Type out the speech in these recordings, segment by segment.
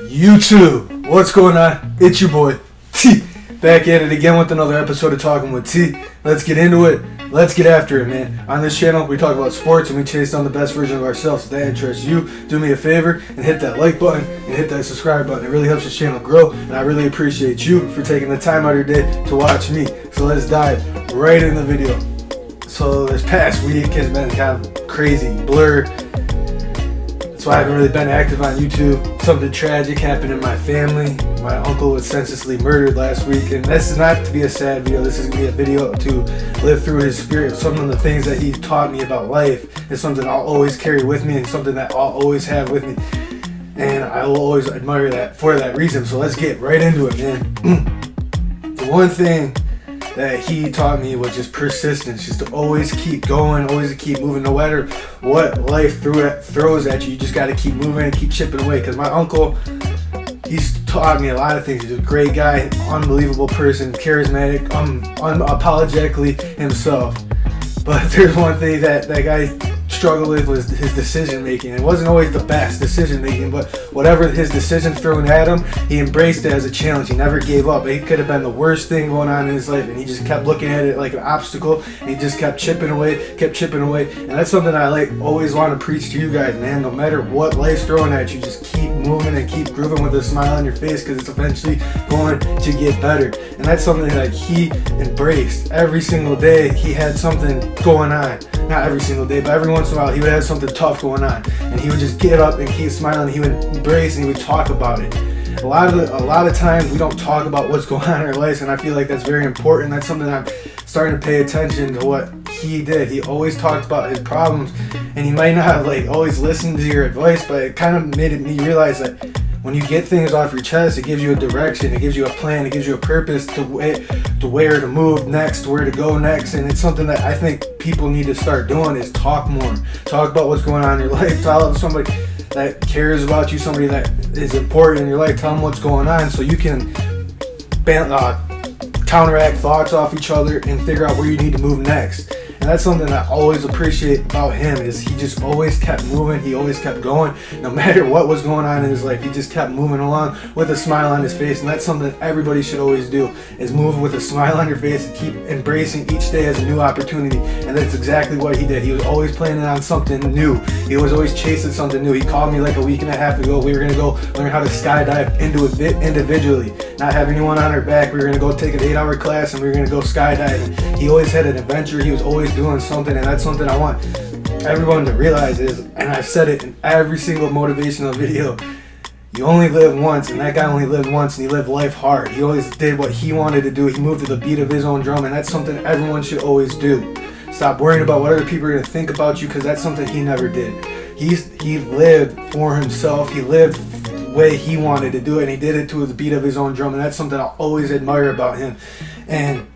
YouTube, what's going on? It's your boy T, back at it again with another episode of Talking with T. Let's get into it. Let's get after it, man. On this channel, we talk about sports and we chase down the best version of ourselves. If that interests you, do me a favor and hit that like button and hit that subscribe button. It really helps this channel grow, and I really appreciate you for taking the time out of your day to watch me. So let's dive right in the video. So this past week has been kind of crazy, blur. So I haven't really been active on YouTube. Something tragic happened in my family. My uncle was senselessly murdered last week, and this is not to be a sad video. This is going to be a video to live through his spirit. Some of the things that he taught me about life is something I'll always carry with me and something that I'll always have with me. And I will always admire that for that reason. So let's get right into it, man. The one thing that he taught me was just persistence, just to always keep going, always to keep moving, no matter what life throws at you. You just got to keep moving and keep chipping away. Because my uncle, he's taught me a lot of things. He's a great guy, unbelievable person, charismatic, unapologetically himself. But there's one thing that guy struggled with was his decision making. It wasn't always the best decision making, but whatever his decision thrown at him, he embraced it as a challenge. He never gave up. It could have been the worst thing going on in his life, and he just kept looking at it like an obstacle, and he just kept chipping away. And that's something I always want to preach to you guys, man. No matter what life's throwing at you, just keep moving and keep grooving with a smile on your face, because it's eventually going to get better. And that's something that he embraced. Every single day he had something going on. Not every single day, but every once in a while he would have something tough going on, and he would just get up and keep smiling. He would embrace and he would talk about it. A lot of times we don't talk about what's going on in our lives, and I feel like that's very important. That's something I'm starting to pay attention to what he did. He always talked about his problems, and he might not always listen to your advice, but it kind of made me realize that when you get things off your chest, it gives you a direction, it gives you a plan, it gives you a purpose to where to move next, to where to go next. And it's something that I think people need to start doing, is talk more. Talk about what's going on in your life. Tell somebody that cares about you, somebody that is important in your life. Tell them what's going on so you can counteract thoughts off each other and figure out where you need to move next. And that's something I always appreciate about him, is he just always kept moving. He always kept going. No matter what was going on in his life, he just kept moving along with a smile on his face. And that's something everybody should always do, is move with a smile on your face and keep embracing each day as a new opportunity. And that's exactly what he did. He was always planning on something new. He was always chasing something new. He called me like a week and a half ago. We were going to go learn how to skydive individually, not have anyone on our back. We were going to go take an 8-hour class and we were going to go skydiving. He always had an adventure. He was always doing something, and that's something I want everyone to realize is, and I've said it in every single motivational video, you only live once, and that guy only lived once, and he lived life hard. He always did what he wanted to do. He moved to the beat of his own drum, and that's something everyone should always do. Stop worrying about what other people are going to think about you, because that's something he never did. He lived for himself. He lived the way he wanted to do it, and he did it to the beat of his own drum, and that's something I always admire about him. And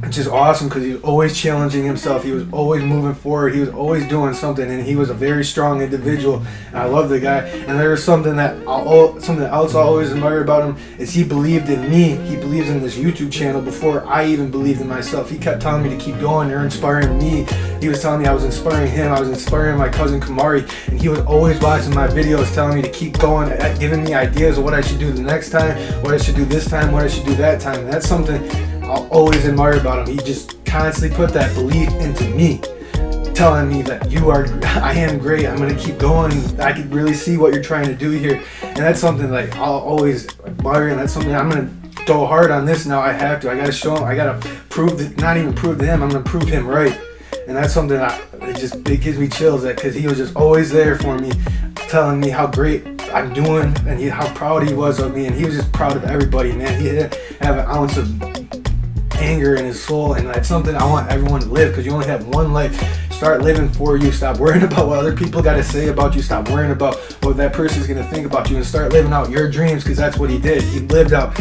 it's just awesome, because he was always challenging himself. He was always moving forward. He was always doing something, and he was a very strong individual. And I love the guy. And there was something else I always admire about him, is he believed in me. He believes in this YouTube channel before I even believed in myself. He kept telling me to keep going. You're inspiring me. He was telling me I was inspiring him. I was inspiring my cousin Kamari, and he was always watching my videos, telling me to keep going, giving me ideas of what I should do the next time, what I should do this time, what I should do that time. And that's something I'll always admire about him. He just constantly put that belief into me, telling me that I am great, I'm going to keep going, I can really see what you're trying to do here. And that's something I'll always admire, and that's something I'm going to go hard on this now. I have to. I got to show him. I got to not even prove to him, I'm going to prove him right. And that's something it gives me chills, because he was just always there for me, telling me how great I'm doing, and how proud he was of me. And he was just proud of everybody, man. He didn't have an ounce of anger in his soul, and that's something I want everyone to live, because you only have one life. Start living for you. Stop worrying about what other people got to say about you. Stop worrying about what that person's going to think about you, and start living out your dreams, because that's what he did. He lived out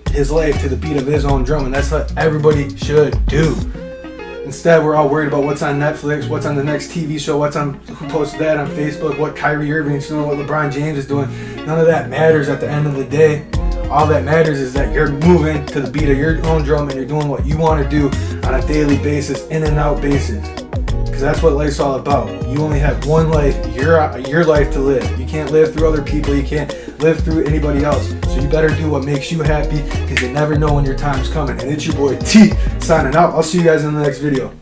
his life to the beat of his own drum, and that's what everybody should do. Instead, we're all worried about what's on Netflix, what's on the next TV show, who posted that on Facebook, what Kyrie Irving's doing, what LeBron James is doing. None of that matters at the end of the day. All that matters is that you're moving to the beat of your own drum, and you're doing what you want to do on a daily basis, in and out basis. Because that's what life's all about. You only have one life, your life to live. You can't live through other people. You can't live through anybody else. So you better do what makes you happy, because you never know when your time's coming. And it's your boy T signing out. I'll see you guys in the next video.